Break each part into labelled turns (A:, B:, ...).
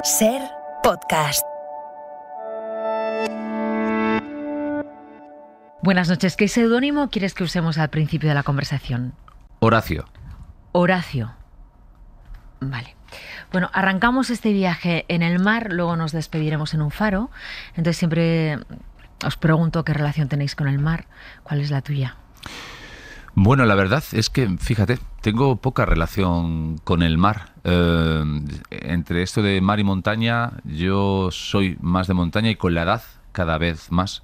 A: Ser podcast.
B: Buenas noches. ¿Qué seudónimo quieres que usemos al principio de la conversación?
C: Horacio.
B: Horacio. Vale. Bueno, arrancamos este viaje en el mar, luego nos despediremos en un faro. Entonces siempre os pregunto qué relación tenéis con el mar. ¿Cuál es la tuya?
C: Bueno, la verdad es que, fíjate, tengo poca relación con el mar. Entre esto de mar y montaña, yo soy más de montaña y con la edad cada vez más.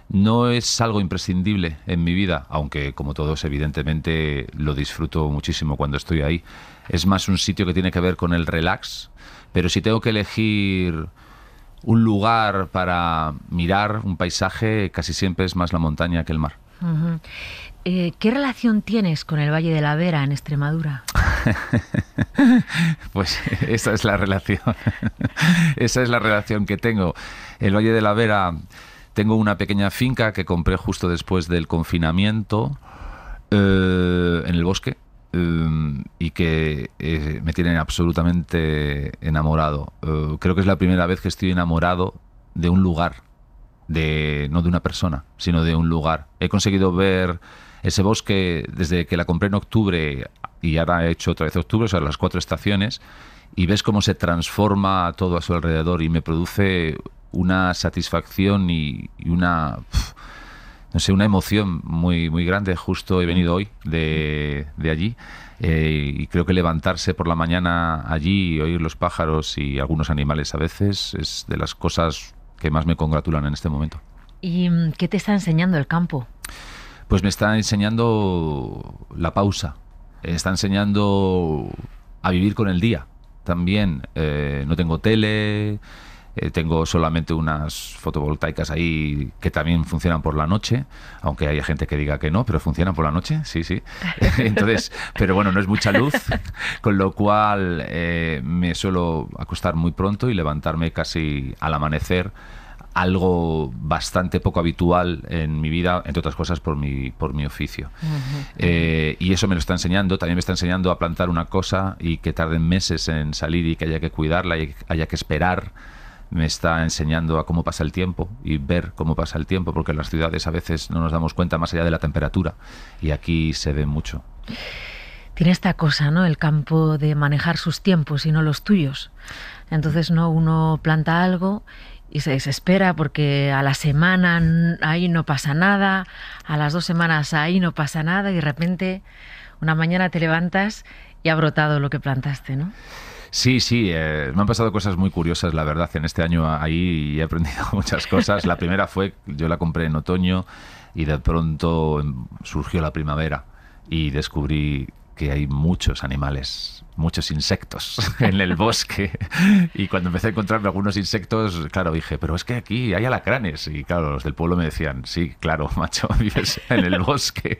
C: No es algo imprescindible en mi vida, aunque como todos evidentemente lo disfruto muchísimo cuando estoy ahí. Es más un sitio que tiene que ver con el relax, pero si tengo que elegir un lugar para mirar un paisaje, casi siempre es más la montaña que el mar.
B: Uh-huh. ¿Qué relación tienes con el Valle de la Vera en Extremadura?
C: Pues esa es la relación. Esa es la relación que tengo. El Valle de la Vera, tengo una pequeña finca que compré justo después del confinamiento en el bosque y que me tiene absolutamente enamorado. Creo que es la primera vez que estoy enamorado de un lugar, no de una persona, sino de un lugar. He conseguido ver ese bosque desde que la compré en octubre y ahora he hecho otra vez octubre, o sea, las 4 estaciones, y ves cómo se transforma todo a su alrededor y me produce una satisfacción y una, no sé, una emoción muy, muy grande. Justo he venido hoy de allí y creo que levantarse por la mañana allí y oír los pájaros y algunos animales a veces es de las cosas que más me congratulan en este momento.
B: ¿Y qué te está enseñando el campo?
C: Pues me está enseñando la pausa, está enseñando a vivir con el día también. No tengo tele, tengo solamente unas fotovoltaicas ahí que también funcionan por la noche, aunque hay gente que diga que no, pero funcionan por la noche, sí. Entonces, pero bueno, no es mucha luz, con lo cual me suelo acostar muy pronto y levantarme casi al amanecer, algo bastante poco habitual en mi vida, entre otras cosas por mi oficio. Uh-huh. Y eso me lo está enseñando. También me está enseñando a plantar una cosa y que tarden meses en salir y que haya que cuidarla y haya que esperar. Me está enseñando a cómo pasa el tiempo y ver cómo pasa el tiempo, porque en las ciudades a veces no nos damos cuenta más allá de la temperatura y aquí se ve mucho.
B: Tiene esta cosa, ¿no? El campo de manejar sus tiempos y no los tuyos. Entonces, ¿no? Uno planta algo y se desespera porque a la semana ahí no pasa nada, a las 2 semanas ahí no pasa nada y de repente una mañana te levantas y ha brotado lo que plantaste, ¿no?
C: Sí, me han pasado cosas muy curiosas, la verdad, en este año ahí he aprendido muchas cosas. La primera fue, yo la compré en otoño y de pronto surgió la primavera y descubrí que hay muchos animales, muchos insectos en el bosque. Y cuando empecé a encontrarme algunos insectos, claro, dije, pero es que aquí hay alacranes. Y claro, los del pueblo me decían, sí, claro, macho, vives en el bosque.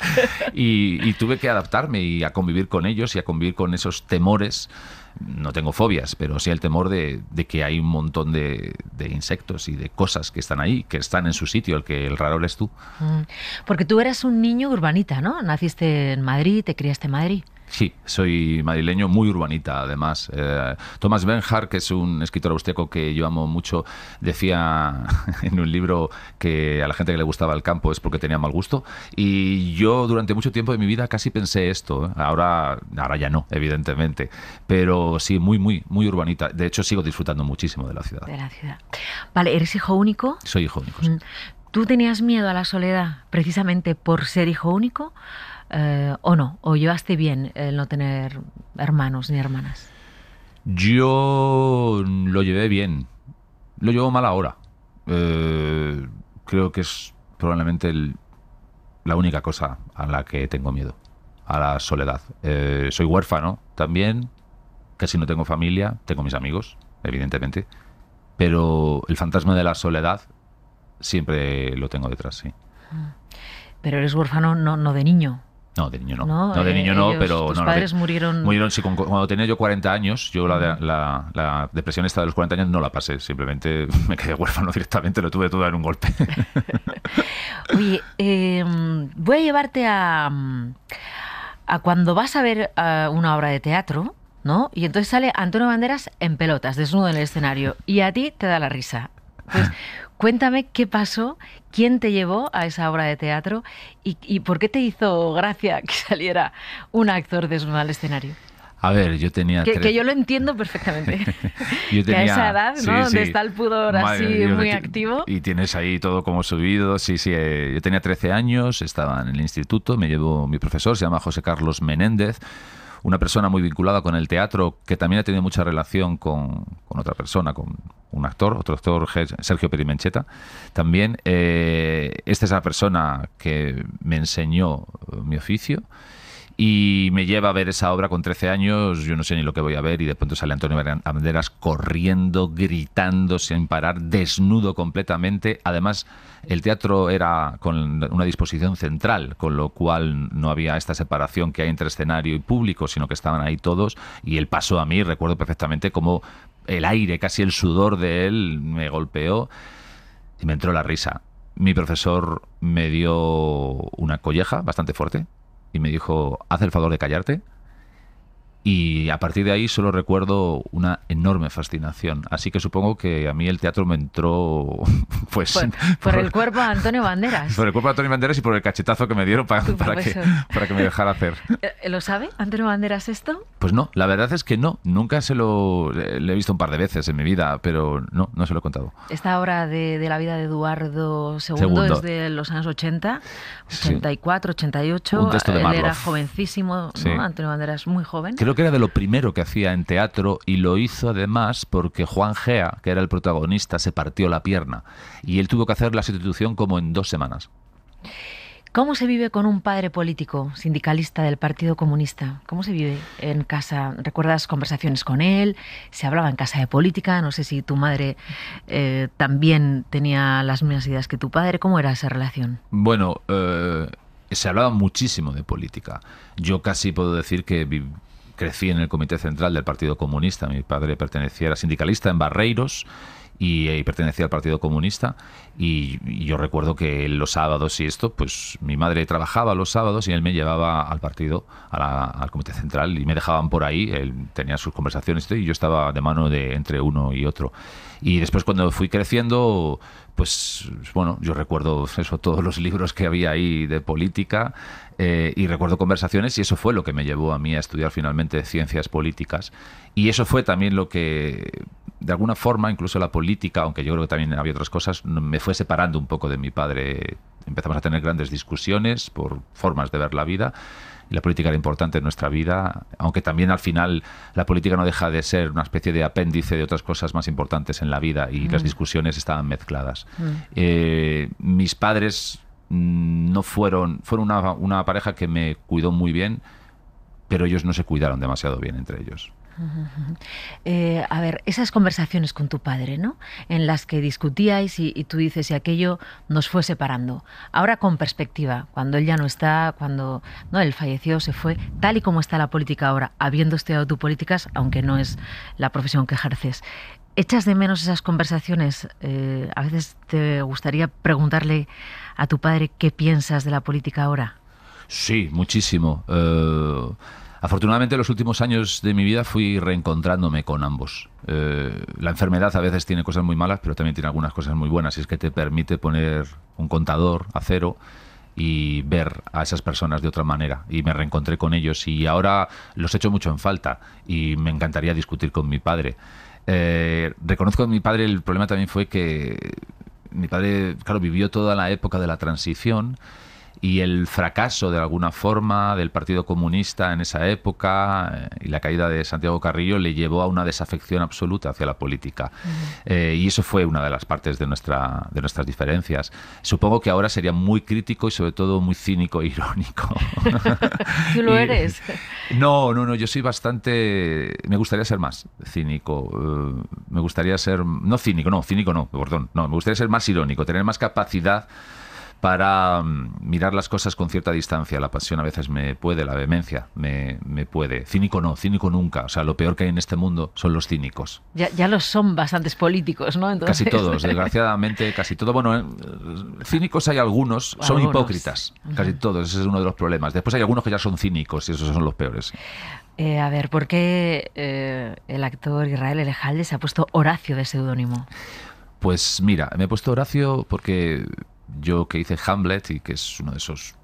C: Y tuve que adaptarme y a convivir con ellos y a convivir con esos temores. No tengo fobias, pero sí el temor de que hay un montón de insectos y de cosas que están ahí, que están en su sitio, el raro eres tú.
B: Porque tú eras un niño urbanita, ¿no? Naciste en Madrid, te criaste en Madrid.
C: Sí, soy madrileño, muy urbanita además. Thomas Bernhard, que es un escritor austriaco que yo amo mucho, decía en un libro que a la gente que le gustaba el campo es porque tenía mal gusto. Y yo durante mucho tiempo de mi vida casi pensé esto. Ahora ya no, evidentemente. Pero sí, muy, muy, muy urbanita. De hecho, sigo disfrutando muchísimo de la ciudad.
B: De la ciudad. Vale, ¿eres hijo único?
C: Soy hijo único, sí.
B: ¿Tú tenías miedo a la soledad precisamente por ser hijo único? ¿O no? ¿O llevaste bien el no tener hermanos ni hermanas?
C: Yo lo llevé bien. Lo llevo mal ahora. Creo que es probablemente la única cosa a la que tengo miedo, a la soledad. Soy huérfano también, casi no tengo familia, tengo mis amigos, evidentemente, pero el fantasma de la soledad siempre lo tengo detrás, sí.
B: Pero eres huérfano no de niño.
C: No, de niño no. No, de niño no, pero...
B: ¿Tus padres murieron?
C: Murieron, sí, cuando tenía yo 40 años, yo la depresión esta de los 40 años no la pasé, simplemente me quedé huérfano directamente, lo tuve todo en un golpe.
B: Oye, voy a llevarte a cuando vas a ver una obra de teatro, ¿no? Y entonces sale Antonio Banderas en pelotas, desnudo en el escenario, y a ti te da la risa. Pues cuéntame qué pasó, quién te llevó a esa obra de teatro y por qué te hizo gracia que saliera un actor desnudo al escenario.
C: A ver, yo tenía...
B: Que yo lo entiendo perfectamente.
C: Yo
B: que a esa edad,
C: sí,
B: ¿no? Donde
C: sí.
B: está el pudor así muy activo.
C: Y tienes ahí todo como subido. Sí, sí. Yo tenía 13 años, estaba en el instituto, me llevó mi profesor, se llama José Carlos Menéndez, una persona muy vinculada con el teatro, que también ha tenido mucha relación con otra persona, con un actor, otro actor, Sergio Perimencheta. También, esta es la persona que me enseñó mi oficio. Y me lleva a ver esa obra con 13 años, yo no sé ni lo que voy a ver, y de pronto sale Antonio Banderas corriendo, gritando sin parar, desnudo completamente. Además, el teatro era con una disposición central, con lo cual no había esta separación que hay entre escenario y público, sino que estaban ahí todos, y él pasó a mí, recuerdo perfectamente cómo el aire, casi el sudor de él, me golpeó y me entró la risa. Mi profesor me dio una colleja bastante fuerte, y me dijo, haz el favor de callarte. Y a partir de ahí solo recuerdo una enorme fascinación. Así que supongo que a mí el teatro me entró pues
B: por el cuerpo de Antonio Banderas.
C: Por el cuerpo de Antonio Banderas y por el cachetazo que me dieron para que me dejara hacer.
B: ¿Lo sabe Antonio Banderas esto?
C: Pues no, la verdad es que no. Nunca le he visto un par de veces en mi vida, pero no se lo he contado.
B: Esta obra de la vida de Eduardo II es de los años 80, 84, 88.
C: Un texto de Marlowe.
B: Él era jovencísimo, ¿no? Sí. Antonio Banderas muy joven.
C: Creo que era de lo primero que hacía en teatro, y lo hizo además porque Juan Gea, que era el protagonista, se partió la pierna y él tuvo que hacer la sustitución como en 2 semanas.
B: ¿Cómo se vive con un padre político, sindicalista del Partido Comunista? ¿Cómo se vive en casa? ¿Recuerdas conversaciones con él? ¿Se hablaba en casa de política? No sé si tu madre también tenía las mismas ideas que tu padre. ¿Cómo era esa relación?
C: Bueno, se hablaba muchísimo de política. Yo casi puedo decir que crecí en el Comité Central del Partido Comunista. Mi padre era sindicalista en Barreiros y pertenecía al Partido Comunista, y yo recuerdo que los sábados y esto, pues mi madre trabajaba los sábados y él me llevaba al partido, al Comité Central, y me dejaban por ahí. Él tenía sus conversaciones y yo estaba de mano entre uno y otro. Y después, cuando fui creciendo, pues bueno, yo recuerdo todos los libros que había ahí de política, y recuerdo conversaciones, y eso fue lo que me llevó a mí a estudiar finalmente ciencias políticas. Y eso fue también lo que, de alguna forma, incluso la política, aunque yo creo que también había otras cosas, me fue separando un poco de mi padre. Empezamos a tener grandes discusiones por formas de ver la vida, y la política era importante en nuestra vida, aunque también al final la política no deja de ser una especie de apéndice de otras cosas más importantes en la vida, y las discusiones estaban mezcladas. Mis padres no fueron una pareja que me cuidó muy bien, pero ellos no se cuidaron demasiado bien entre ellos.
B: A ver, esas conversaciones con tu padre, ¿no? En las que discutíais y tú dices, y aquello nos fue separando. Ahora, con perspectiva, cuando él ya no está, cuando él falleció, se fue, tal y como está la política ahora, habiendo estudiado tú políticas, aunque no es la profesión que ejerces, ¿echas de menos esas conversaciones? A veces te gustaría preguntarle a tu padre qué piensas de la política ahora.
C: Sí, muchísimo. Afortunadamente, en los últimos años de mi vida fui reencontrándome con ambos. La enfermedad a veces tiene cosas muy malas, pero también tiene algunas cosas muy buenas, y es que te permite poner un contador a cero y ver a esas personas de otra manera. Y me reencontré con ellos, y ahora los echo mucho en falta, y me encantaría discutir con mi padre. Reconozco que mi padre, el problema también fue que mi padre, claro, vivió toda la época de la transición, y el fracaso, de alguna forma, del Partido Comunista en esa época, y la caída de Santiago Carrillo, le llevó a una desafección absoluta hacia la política. Y eso fue una de las partes de nuestras diferencias. Supongo que ahora sería muy crítico y sobre todo muy cínico e irónico.
B: ¿Tú lo eres?
C: No, yo soy bastante... Me gustaría ser más cínico. Me gustaría ser... No, cínico no, perdón. No, me gustaría ser más irónico, tener más capacidad para mirar las cosas con cierta distancia. La pasión a veces me puede, la vehemencia me puede. Cínico no, cínico nunca. O sea, lo peor que hay en este mundo son los cínicos.
B: Ya los son bastantes políticos, ¿no? Entonces...
C: Casi todos, desgraciadamente, casi todos. Bueno, cínicos hay algunos, son hipócritas, casi todos, ese es uno de los problemas. Después hay algunos que ya son cínicos y esos son los peores.
B: A ver, ¿por qué el actor Israel Elejalde se ha puesto Horacio de seudónimo?
C: Pues mira, me he puesto Horacio porque yo que hice Hamlet y que es uno de esos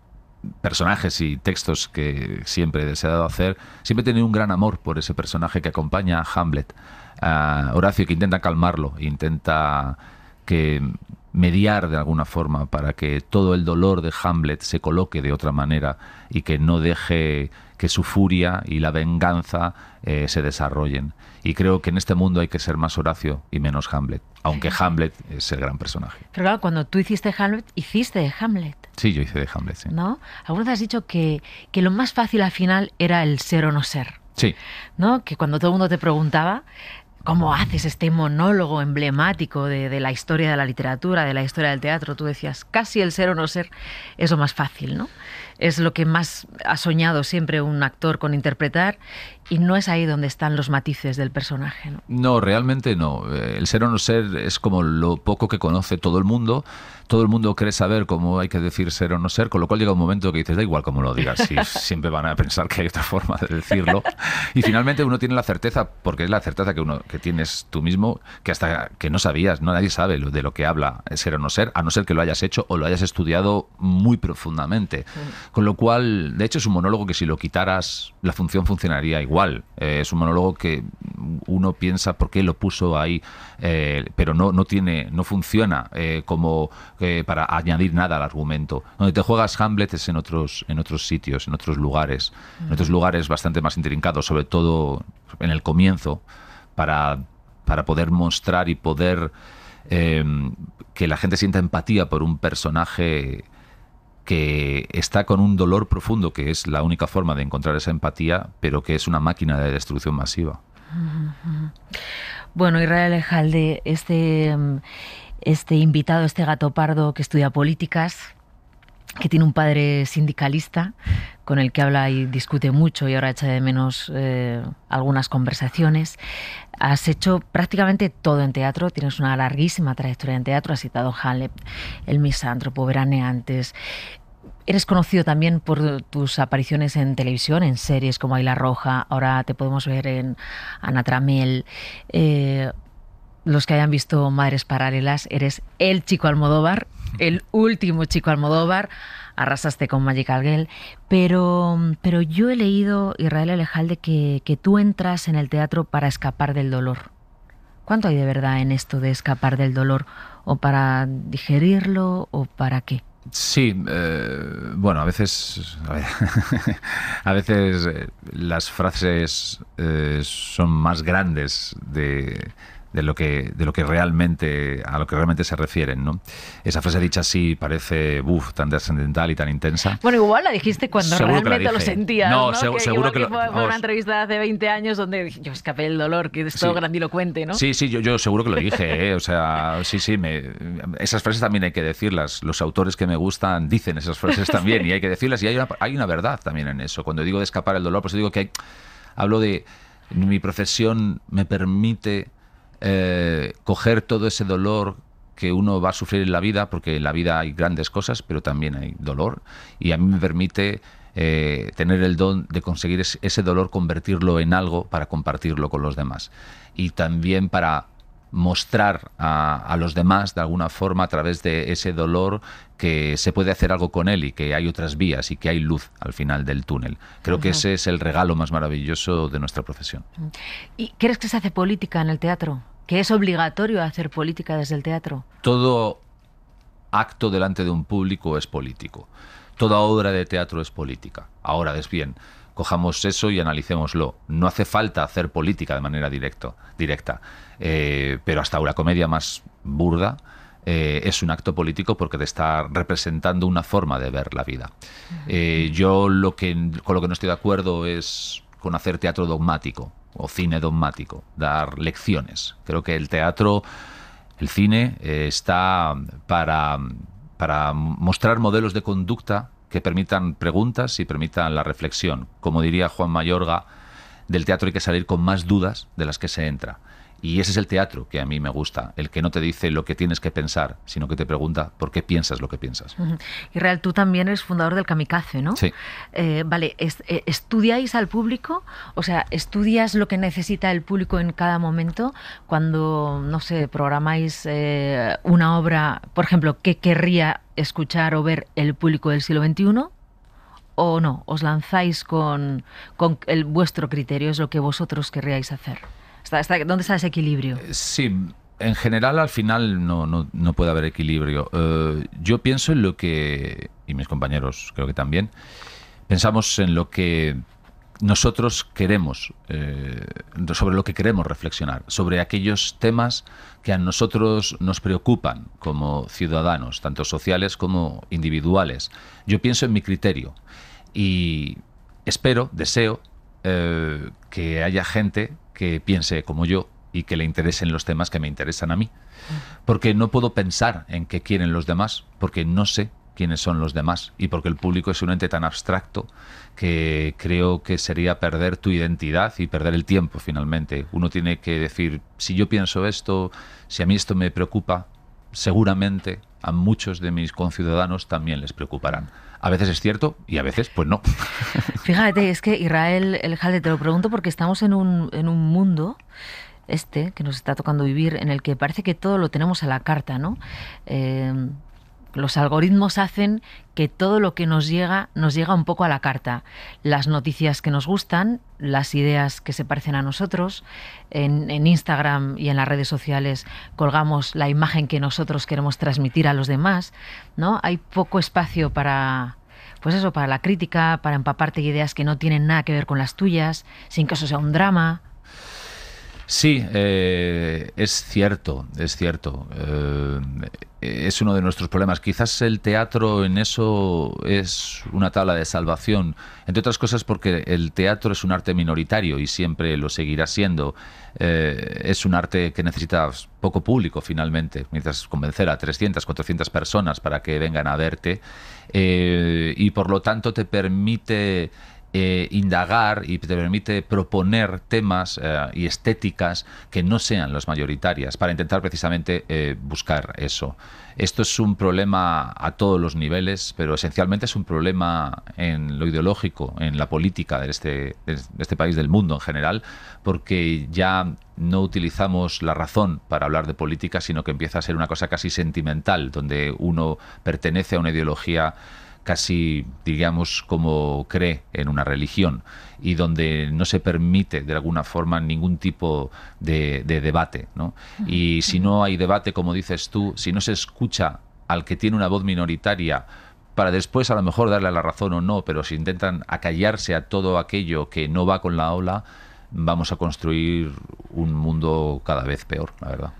C: personajes y textos que siempre he deseado hacer, siempre he tenido un gran amor por ese personaje que acompaña a Hamlet, a Horacio, que intenta calmarlo, intenta mediar de alguna forma para que todo el dolor de Hamlet se coloque de otra manera y que no deje que su furia y la venganza se desarrollen. Y creo que en este mundo hay que ser más Horacio y menos Hamlet, aunque Hamlet es el gran personaje.
B: Pero claro, cuando tú hiciste Hamlet.
C: Sí, yo hice de Hamlet, sí.
B: ¿No? Alguna vez has dicho que lo más fácil al final era el ser o no ser.
C: Sí.
B: ¿No? Que cuando todo el mundo te preguntaba cómo haces este monólogo emblemático de la historia de la literatura, de la historia del teatro, tú decías, casi el ser o no ser es lo más fácil, ¿no? Es lo que más ha soñado siempre un actor con interpretar, y no es ahí donde están los matices del personaje, ¿no?
C: No, realmente no. El ser o no ser es como lo poco que conoce todo el mundo. Todo el mundo quiere saber cómo hay que decir ser o no ser, con lo cual llega un momento que dices, da igual cómo lo digas, si siempre van a pensar que hay otra forma de decirlo. Y finalmente uno tiene la certeza, porque es la certeza que tienes tú mismo, que hasta que no sabías, nadie sabe de lo que habla ser o no ser, a no ser que lo hayas hecho o lo hayas estudiado muy profundamente. Con lo cual, de hecho, es un monólogo que si lo quitaras, la función funcionaría igual. Es un monólogo que uno piensa por qué lo puso ahí, pero no funciona como para añadir nada al argumento. Donde te juegas Hamlet es en otros sitios, en otros lugares, en otros lugares bastante más intrincados, sobre todo en el comienzo, para poder mostrar y poder que la gente sienta empatía por un personaje que está con un dolor profundo, que es la única forma de encontrar esa empatía, pero que es una máquina de destrucción masiva.
B: Bueno, Israel Elejalde, este invitado, este gato pardo que estudia políticas, que tiene un padre sindicalista con el que habla y discute mucho y ahora echa de menos algunas conversaciones. Has hecho prácticamente todo en teatro, tienes una larguísima trayectoria en teatro, has citado Hamlet, El Misántropo, Veraneantes. Eres conocido también por tus apariciones en televisión, en series como Águila Roja, ahora te podemos ver en Ana Tramel. Los que hayan visto Madres Paralelas, eres el Chico Almodóvar, el último Chico Almodóvar, arrasaste con Magical Girl, pero yo he leído, Israel Elejalde, que tú entras en el teatro para escapar del dolor. ¿Cuánto hay de verdad en esto de escapar del dolor? ¿O para digerirlo o para qué?
C: Sí, bueno, a veces las frases son más grandes de lo que realmente a lo que realmente se refieren, ¿no? Esa frase dicha así parece tan trascendental y tan intensa.
B: Bueno, igual la dijiste cuando
C: seguro
B: realmente lo sentías, ¿no?
C: Seguro que
B: fue una entrevista de hace 20 años donde yo escapé del dolor, que es todo grandilocuente, ¿no?
C: Sí, yo seguro que lo dije, o sea, esas frases también hay que decirlas. Los autores que me gustan dicen esas frases también y hay que decirlas, y hay una verdad también en eso. Cuando digo de escapar del dolor, pues digo que hablo de mi profesión me permite coger todo ese dolor que uno va a sufrir en la vida, porque en la vida hay grandes cosas, pero también hay dolor, y a mí me permite tener el don de conseguir ese dolor, convertirlo en algo para compartirlo con los demás, y también para mostrar a los demás de alguna forma a través de ese dolor que se puede hacer algo con él y que hay otras vías y que hay luz al final del túnel. Creo que ese es el regalo más maravilloso de nuestra profesión.
B: ¿Y crees que se hace política en el teatro? ¿Que es obligatorio hacer política desde el teatro?
C: Todo acto delante de un público es político. Toda obra de teatro es política. Ahora, bien, cojamos eso y analicémoslo. No hace falta hacer política de manera directa, pero hasta una comedia más burda es un acto político porque te está representando una forma de ver la vida. Yo con lo que no estoy de acuerdo es con hacer teatro dogmático o cine dogmático, dar lecciones. Creo que el teatro, el cine, está para para mostrar modelos de conducta que permitan preguntas y permitan la reflexión. Como diría Juan Mayorga, del teatro hay que salir con más dudas de las que se entra. Y ese es el teatro que a mí me gusta, el que no te dice lo que tienes que pensar, sino que te pregunta por qué piensas lo que piensas.
B: Israel, tú también eres fundador del Kamikaze, ¿no?
C: Sí.
B: Vale, ¿estudiáis al público? O sea, ¿estudias lo que necesita el público en cada momento? Cuando, no sé, programáis una obra, por ejemplo, ¿qué querría escuchar o ver el público del siglo XXI? ¿O no? ¿Os lanzáis con vuestro criterio? ¿Es lo que vosotros querríais hacer? ¿Dónde está ese equilibrio?
C: Sí, en general al final no puede haber equilibrio. Yo pienso en lo que, y mis compañeros creo que también, pensamos en lo que nosotros queremos, sobre lo que queremos reflexionar, sobre aquellos temas que a nosotros nos preocupan como ciudadanos, tanto sociales como individuales. Yo pienso en mi criterio y deseo que haya gente que piense como yo y que le interesen los temas que me interesan a mí. Porque no puedo pensar en qué quieren los demás, porque no sé quiénes son los demás y porque el público es un ente tan abstracto que creo que sería perder tu identidad y perder el tiempo finalmente. Uno tiene que decir, si yo pienso esto, si a mí esto me preocupa, seguramente a muchos de mis conciudadanos también les preocuparán. A veces es cierto y a veces pues no.
B: Fíjate, es que Israel Elejalde, te lo pregunto porque estamos en un mundo que nos está tocando vivir, en el que parece que todo lo tenemos a la carta, ¿no? Los algoritmos hacen que todo lo que nos llega un poco a la carta. Las noticias que nos gustan, las ideas que se parecen a nosotros. En Instagram y en las redes sociales colgamos la imagen que nosotros queremos transmitir a los demás, ¿no? Hay poco espacio para, pues eso, para la crítica, para empaparte de ideas que no tienen nada que ver con las tuyas, sin que eso sea un drama.
C: Sí, es cierto, es cierto. Es uno de nuestros problemas. Quizás el teatro en eso es una tabla de salvación, entre otras cosas porque el teatro es un arte minoritario y siempre lo seguirá siendo. Es un arte que necesita poco público finalmente, necesitas convencer a 300, 400 personas para que vengan a verte y por lo tanto te permite indagar y te permite proponer temas y estéticas que no sean las mayoritarias para intentar precisamente buscar eso. Esto es un problema a todos los niveles, pero esencialmente es un problema en lo ideológico, en la política de este país, del mundo en general, porque ya no utilizamos la razón para hablar de política, sino que empieza a ser una cosa casi sentimental, donde uno pertenece a una ideología casi, digamos, como cree en una religión y donde no se permite de alguna forma ningún tipo de debate, ¿no? Y si no hay debate, como dices tú, si no se escucha al que tiene una voz minoritaria para después a lo mejor darle la razón o no, pero si intentan acallarse a todo aquello que no va con la ola, vamos a construir un mundo cada vez peor, la verdad.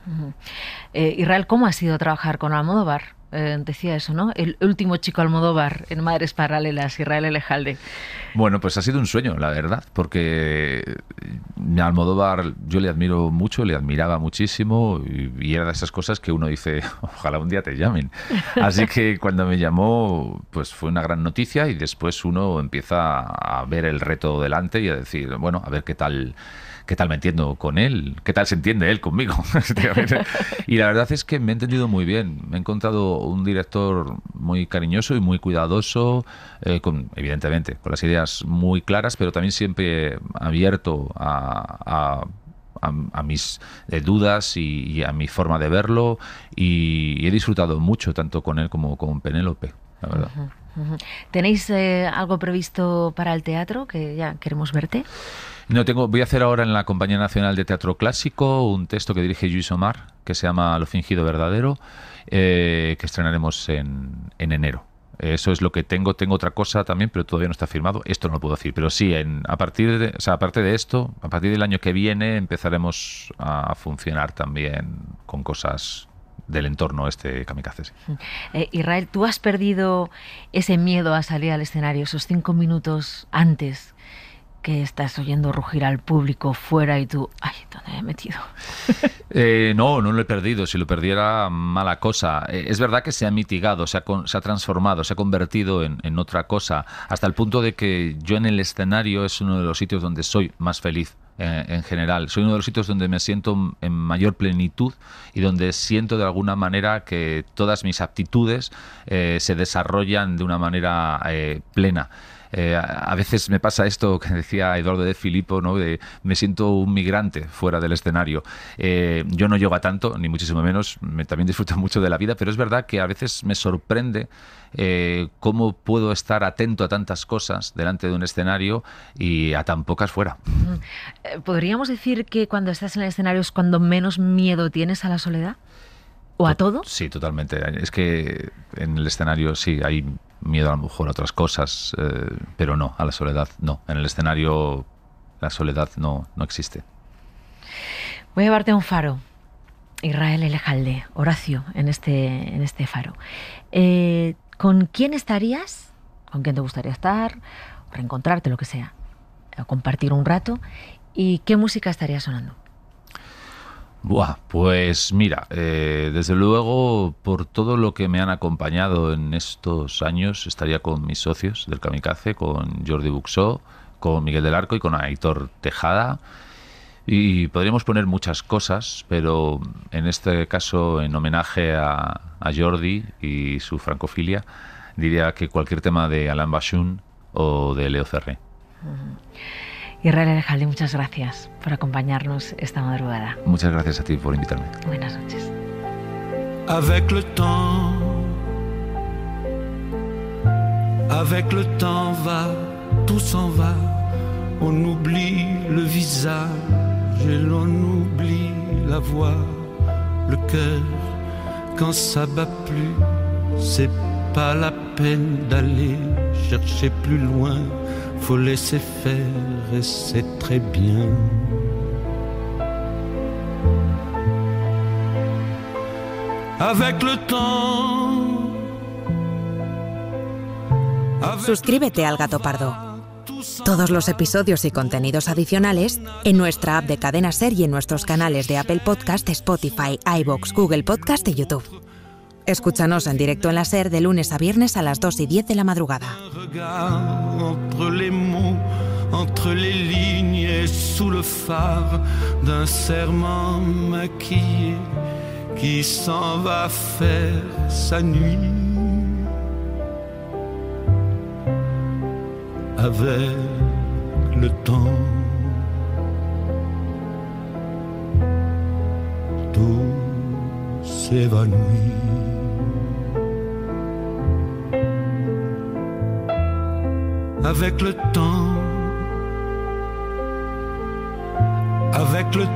B: Israel, ¿cómo ha sido trabajar con Almodóvar? Decía eso, ¿no? El último chico Almodóvar en Madres Paralelas, Israel Elejalde.
C: Bueno, pues ha sido un sueño, la verdad, porque a Almodóvar yo le admiro mucho, le admiraba muchísimo y era de esas cosas que uno dice, ojalá un día te llamen. Así que cuando me llamó, pues fue una gran noticia y después uno empieza a ver el reto delante y a decir, bueno, a ver qué tal me entiendo con él, qué tal se entiende él conmigo. Y la verdad es que me he entendido muy bien. Me he encontrado un director muy cariñoso y muy cuidadoso, evidentemente con las ideas muy claras, pero también siempre abierto a mis dudas y a mi forma de verlo, y he disfrutado mucho tanto con él como con Penélope, la verdad.
B: ¿Tenéis algo previsto para el teatro, que ya queremos verte?
C: No, voy a hacer ahora en la Compañía Nacional de Teatro Clásico un texto que dirige Lluís Omar, que se llama Lo fingido verdadero, que estrenaremos en enero. Eso es lo que tengo. Tengo otra cosa también, pero todavía no está firmado. Esto no lo puedo decir, pero sí, aparte de esto, a partir del año que viene empezaremos a funcionar también con cosas del entorno Kamikaze. Sí.
B: Israel, ¿tú has perdido ese miedo a salir al escenario, esos 5 minutos antes? que estás oyendo rugir al público fuera y tú, ay, ¿dónde me he metido?
C: No lo he perdido. Si lo perdiera, mala cosa. Es verdad que se ha mitigado, se ha transformado, se ha convertido en otra cosa, hasta el punto de que yo en el escenario es uno de los sitios donde soy más feliz. En general, soy uno de los sitios donde me siento en mayor plenitud y donde siento de alguna manera que todas mis aptitudes se desarrollan de una manera plena. A veces me pasa esto que decía Eduardo de Filippo, ¿no? Me siento un migrante fuera del escenario. Yo no llego a tanto, ni muchísimo menos, también disfruto mucho de la vida, pero es verdad que a veces me sorprende cómo puedo estar atento a tantas cosas delante de un escenario y a tan pocas fuera.
B: ¿Podríamos decir que cuando estás en el escenario es cuando menos miedo tienes a la soledad? ¿O a todo?
C: Sí, totalmente. Es que en el escenario sí hay miedo a lo mejor a otras cosas, pero no, a la soledad no. En el escenario la soledad no existe.
B: Voy a llevarte a un faro. Israel Elejalde, Horacio, en este faro. ¿Con quién estarías? ¿Con quién te gustaría estar? Reencontrarte, lo que sea. O compartir un rato. ¿Y qué música estaría sonando?
C: Pues mira, desde luego por todo lo que me han acompañado en estos años estaría con mis socios del Kamikaze, con Jordi Buxó, con Miguel del Arco y con Aitor Tejada, y podríamos poner muchas cosas, pero en este caso en homenaje a Jordi y su francofilia diría que cualquier tema de Alain Bashung o de Leo Ferré.
B: Israel Elejalde, muchas gracias por acompañarnos esta madrugada.
C: Muchas gracias a ti por invitarme.
B: Buenas noches.
A: Avec le temps va, tout s'en va. On oublie le visage et l'on oublie la voix. Le cœur, quand ça bat plus, c'est pas la peine d'aller chercher plus loin. Faut laisser faire et c'est très bien. Avec le temps.
D: Suscríbete al Gato Pardo. Todos los episodios y contenidos adicionales en nuestra app de Cadena Ser y en nuestros canales de Apple Podcast, Spotify, iVoox, Google Podcast y YouTube. Escúchanos en directo en la Ser de lunes a viernes a las 2:10 de la madrugada.
A: Entre les mots, entre les lignes et sous le phare d'un serment maquillé qui s'en va faire sa nuit. Avec le temps, tout s'évanouit. Avec le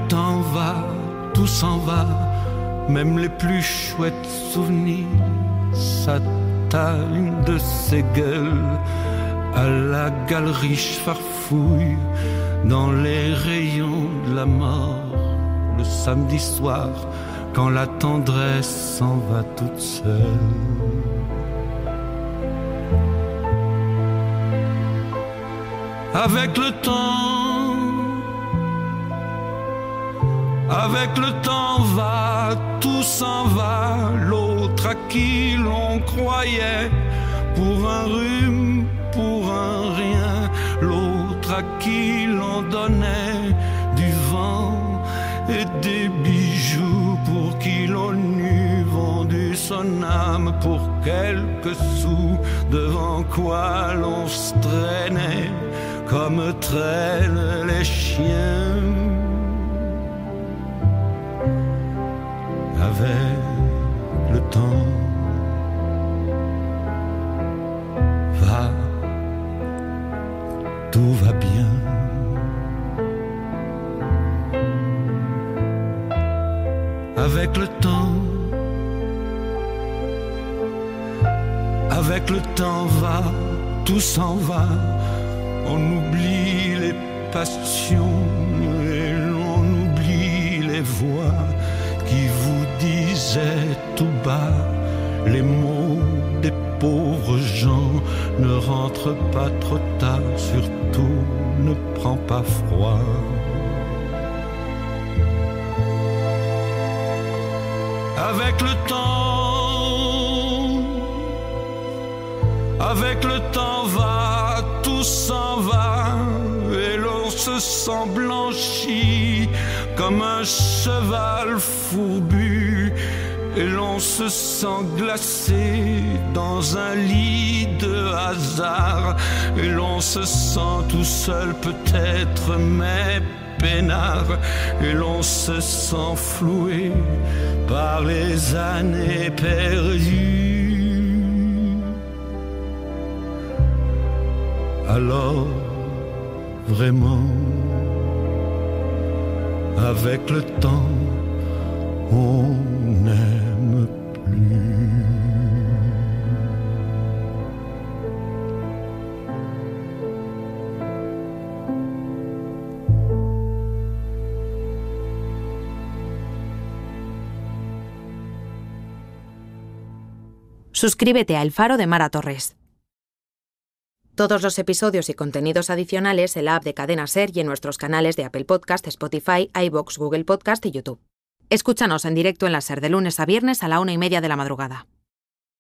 A: temps va, tout s'en va, même les plus chouettes souvenirs s'attallent de ces gueules à la galerie farfouille dans les rayons de la mort le samedi soir quand la tendresse s'en va toute seule. Avec le temps va, tout s'en va, l'autre à qui l'on croyait pour un rhume, pour un rien, l'autre à qui l'on donnait du vent et des bijoux, pour qui l'on eût vendu son âme pour quelques sous, devant quoi l'on se traînait comme traînent les chiens. Avec le temps va, tout va bien. Avec le temps va, tout s'en va. On oublie les passions et l'on oublie les voix qui vous disaient tout bas les mots des pauvres gens, ne rentre pas trop tard, surtout ne prends pas froid. Avec le temps va, tout s'en va, et l'on se sent blanchi comme un cheval fourbu, et l'on se sent glacé dans un lit de hasard, et l'on se sent tout seul peut-être, mais peinard, et l'on se sent floué par les années perdues. Alors, vraiment, avec le temps, on n'aime plus.
D: Suscríbete a El Faro de Mara Torres. Todos los episodios y contenidos adicionales en la app de Cadena Ser y en nuestros canales de Apple Podcast, Spotify, iVoox, Google Podcast y YouTube. Escúchanos en directo en la Ser de lunes a viernes a la 1:30 de la madrugada.